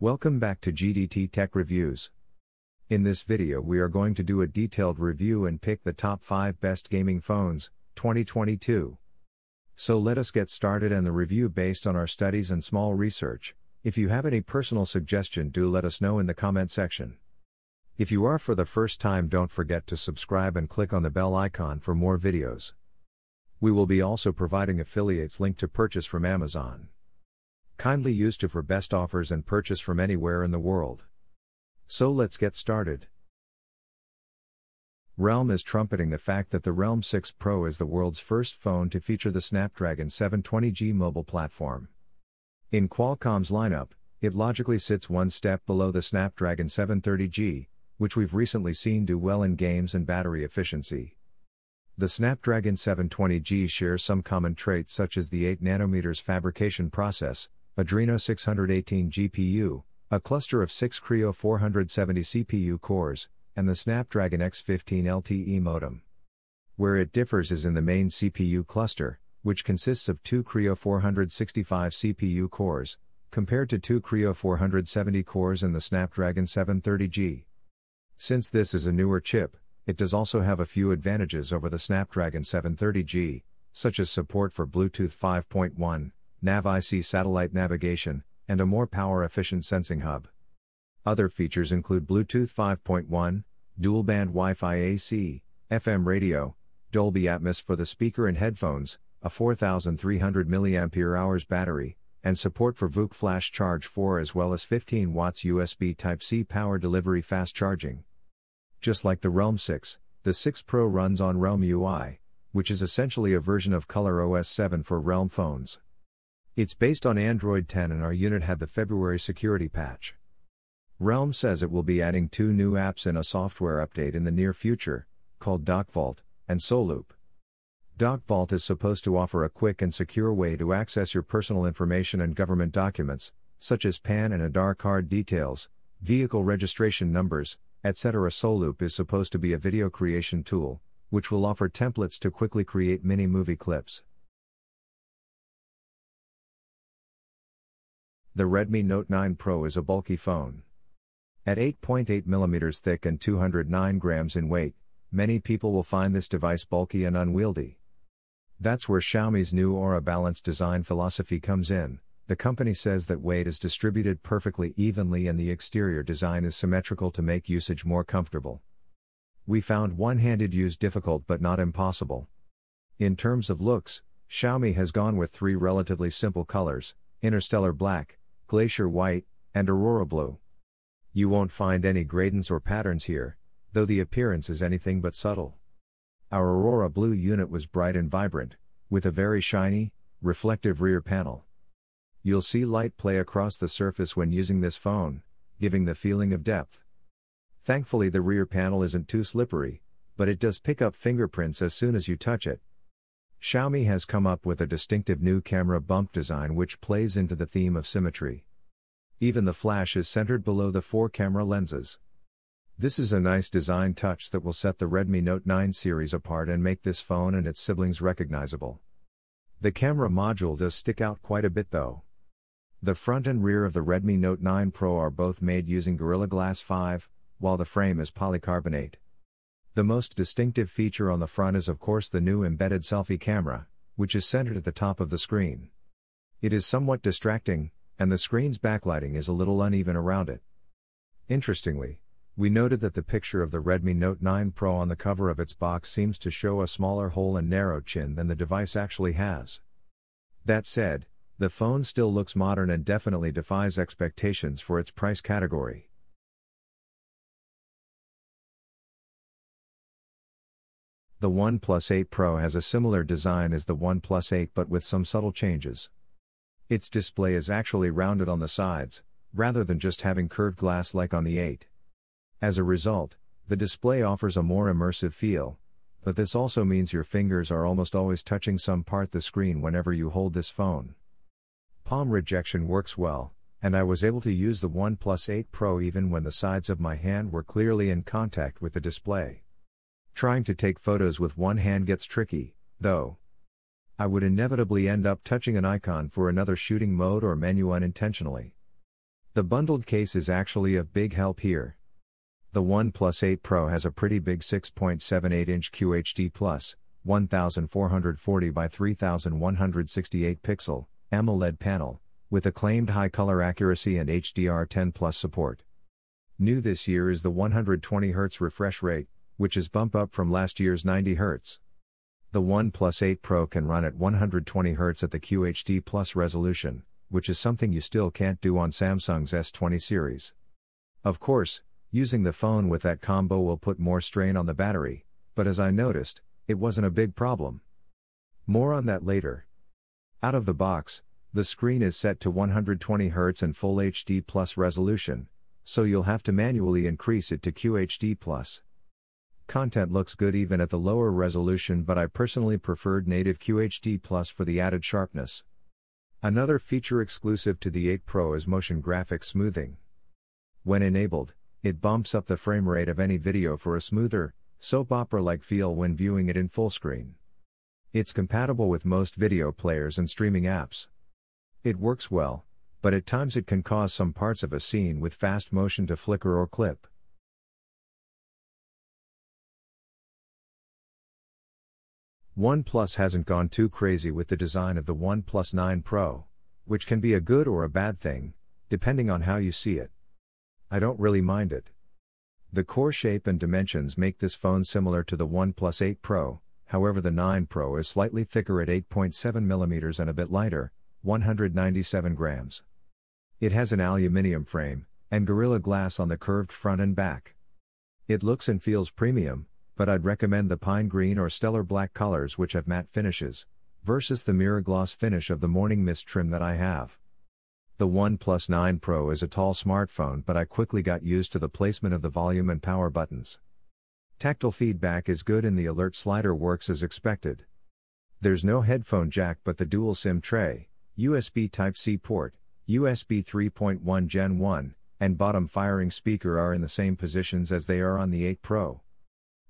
Welcome back to GDT Tech Reviews. In this video we are going to do a detailed review and pick the top 5 best gaming phones, 2022. So let us get started and the review based on our studies and small research. If you have any personal suggestion, do let us know in the comment section. If you are for the first time, don't forget to subscribe and click on the bell icon for more videos. We will be also providing affiliates link to purchase from Amazon. Kindly use to for best offers and purchase from anywhere in the world. So let's get started. Realme is trumpeting the fact that the Realme 6 Pro is the world's first phone to feature the Snapdragon 720G mobile platform. In Qualcomm's lineup, it logically sits one step below the Snapdragon 730G, which we've recently seen do well in games and battery efficiency. The Snapdragon 720G shares some common traits such as the 8nm fabrication process, Adreno 618 GPU, a cluster of 6 Creo 470 CPU cores, and the Snapdragon X15 LTE modem. Where it differs is in the main CPU cluster, which consists of 2 Creo 465 CPU cores, compared to 2 Creo 470 cores in the Snapdragon 730G. Since this is a newer chip, it does also have a few advantages over the Snapdragon 730G, such as support for Bluetooth 5.1, Nav-IC satellite navigation, and a more power-efficient sensing hub. Other features include Bluetooth 5.1, dual-band Wi-Fi AC, FM radio, Dolby Atmos for the speaker and headphones, a 4,300 mAh battery, and support for VOOC Flash Charge 4 as well as 15 watts USB Type-C power delivery fast charging. Just like the Realme 6, the 6 Pro runs on Realme UI, which is essentially a version of ColorOS 7 for Realme phones. It's based on Android 10 and our unit had the February security patch. Realme says it will be adding 2 new apps in a software update in the near future, called DocVault and SoLoop. DocVault is supposed to offer a quick and secure way to access your personal information and government documents, such as PAN and Aadhaar card details, vehicle registration numbers, etc. SoLoop is supposed to be a video creation tool, which will offer templates to quickly create mini movie clips. The Redmi Note 9 Pro is a bulky phone. At 8.8mm thick and 209 grams in weight, many people will find this device bulky and unwieldy. That's where Xiaomi's new Aura balanced design philosophy comes in. The company says that weight is distributed perfectly evenly and the exterior design is symmetrical to make usage more comfortable. We found one-handed use difficult but not impossible. In terms of looks, Xiaomi has gone with 3 relatively simple colors: Interstellar Black, Glacier White, and Aurora Blue. You won't find any gradients or patterns here, though the appearance is anything but subtle. Our Aurora Blue unit was bright and vibrant, with a very shiny, reflective rear panel. You'll see light play across the surface when using this phone, giving the feeling of depth. Thankfully the rear panel isn't too slippery, but it does pick up fingerprints as soon as you touch it. Xiaomi has come up with a distinctive new camera bump design which plays into the theme of symmetry. Even the flash is centered below the 4 camera lenses. This is a nice design touch that will set the Redmi Note 9 series apart and make this phone and its siblings recognizable. The camera module does stick out quite a bit though. The front and rear of the Redmi Note 9 Pro are both made using Gorilla Glass 5, while the frame is polycarbonate. The most distinctive feature on the front is of course the new embedded selfie camera, which is centered at the top of the screen. It is somewhat distracting, and the screen's backlighting is a little uneven around it. Interestingly, we noted that the picture of the Redmi Note 9 Pro on the cover of its box seems to show a smaller hole and narrow chin than the device actually has. That said, the phone still looks modern and definitely defies expectations for its price category. The OnePlus 8 Pro has a similar design as the OnePlus 8 but with some subtle changes. Its display is actually rounded on the sides, rather than just having curved glass like on the 8. As a result, the display offers a more immersive feel, but this also means your fingers are almost always touching some part of the screen whenever you hold this phone. Palm rejection works well, and I was able to use the OnePlus 8 Pro even when the sides of my hand were clearly in contact with the display. Trying to take photos with one hand gets tricky, though. I would inevitably end up touching an icon for another shooting mode or menu unintentionally. The bundled case is actually of big help here. The OnePlus 8 Pro has a pretty big 6.78-inch QHD+, 1440 by 3168 pixel, AMOLED panel, with acclaimed high color accuracy and HDR10+ support. New this year is the 120Hz refresh rate, which is bump up from last year's 90Hz. The OnePlus 8 Pro can run at 120Hz at the QHD+ resolution, which is something you still can't do on Samsung's S20 series. Of course, using the phone with that combo will put more strain on the battery, but as I noticed, it wasn't a big problem. More on that later. Out of the box, the screen is set to 120Hz and Full HD+ resolution, so you'll have to manually increase it to QHD+. Content looks good even at the lower resolution, but I personally preferred native QHD+ for the added sharpness. Another feature exclusive to the 8 Pro is motion graphics smoothing. When enabled, it bumps up the frame rate of any video for a smoother, soap opera-like feel when viewing it in full screen. It's compatible with most video players and streaming apps. It works well, but at times it can cause some parts of a scene with fast motion to flicker or clip. OnePlus hasn't gone too crazy with the design of the OnePlus 9 Pro, which can be a good or a bad thing, depending on how you see it. I don't really mind it. The core shape and dimensions make this phone similar to the OnePlus 8 Pro, however the 9 Pro is slightly thicker at 8.7mm and a bit lighter, 197 grams. It has an aluminum frame, and Gorilla Glass on the curved front and back. It looks and feels premium, but I'd recommend the pine green or stellar black colors which have matte finishes, versus the mirror gloss finish of the Morning Mist trim that I have. The OnePlus 9 Pro is a tall smartphone, but I quickly got used to the placement of the volume and power buttons. Tactile feedback is good and the alert slider works as expected. There's no headphone jack but the dual SIM tray, USB Type-C port, USB 3.1 Gen 1, and bottom firing speaker are in the same positions as they are on the 8 Pro.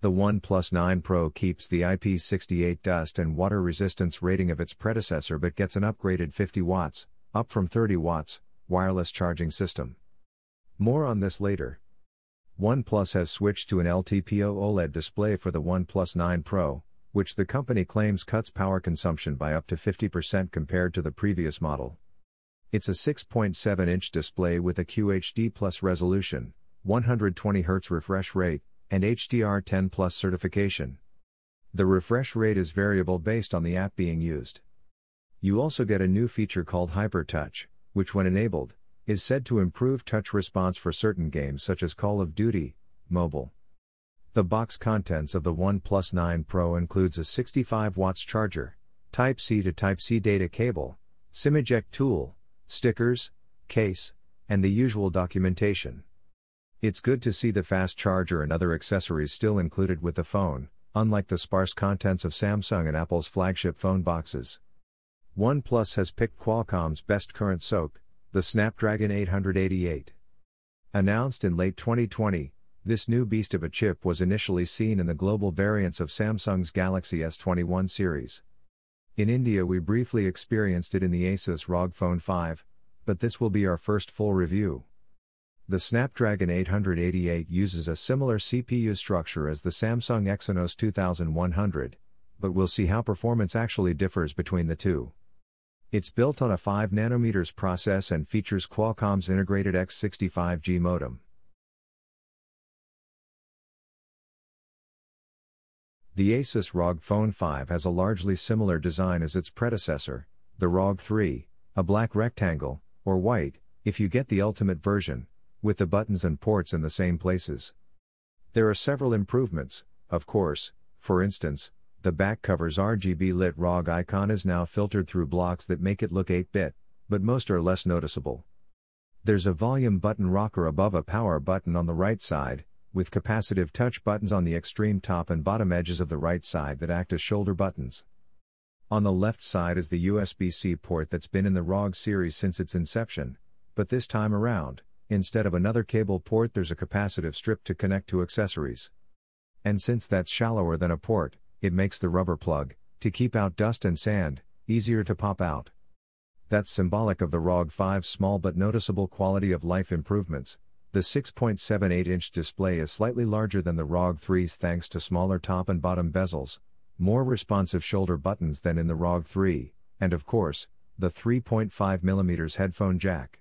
The OnePlus 9 Pro keeps the IP68 dust and water resistance rating of its predecessor but gets an upgraded 50 watts, up from 30 watts, wireless charging system. More on this later. OnePlus has switched to an LTPO OLED display for the OnePlus 9 Pro, which the company claims cuts power consumption by up to 50% compared to the previous model. It's a 6.7-inch display with a QHD+ resolution, 120Hz refresh rate, and HDR10+ certification. The refresh rate is variable based on the app being used. You also get a new feature called Hyper Touch, which when enabled, is said to improve touch response for certain games such as Call of Duty Mobile. The box contents of the OnePlus 9 Pro includes a 65 watts charger, Type-C to Type-C data cable, SIM eject tool, stickers, case, and the usual documentation. It's good to see the fast charger and other accessories still included with the phone, unlike the sparse contents of Samsung and Apple's flagship phone boxes. OnePlus has picked Qualcomm's best current SoC, the Snapdragon 888. Announced in late 2020, this new beast of a chip was initially seen in the global variants of Samsung's Galaxy S21 series. In India we briefly experienced it in the Asus ROG Phone 5, but this will be our first full review. The Snapdragon 888 uses a similar CPU structure as the Samsung Exynos 2100, but we'll see how performance actually differs between the two. It's built on a 5nm process and features Qualcomm's integrated X65G modem. The Asus ROG Phone 5 has a largely similar design as its predecessor, the ROG 3, a black rectangle, or white, if you get the ultimate version, with the buttons and ports in the same places. There are several improvements, of course. For instance, the back cover's RGB lit ROG icon is now filtered through blocks that make it look 8-bit, but most are less noticeable. There's a volume button rocker above a power button on the right side, with capacitive touch buttons on the extreme top and bottom edges of the right side that act as shoulder buttons. On the left side is the USB-C port that's been in the ROG series since its inception, but this time around, instead of another cable port there's a capacitive strip to connect to accessories. And since that's shallower than a port, it makes the rubber plug, to keep out dust and sand, easier to pop out. That's symbolic of the ROG 5's small but noticeable quality of life improvements. The 6.78-inch display is slightly larger than the ROG 3's thanks to smaller top and bottom bezels, more responsive shoulder buttons than in the ROG 3, and of course, the 3.5mm headphone jack.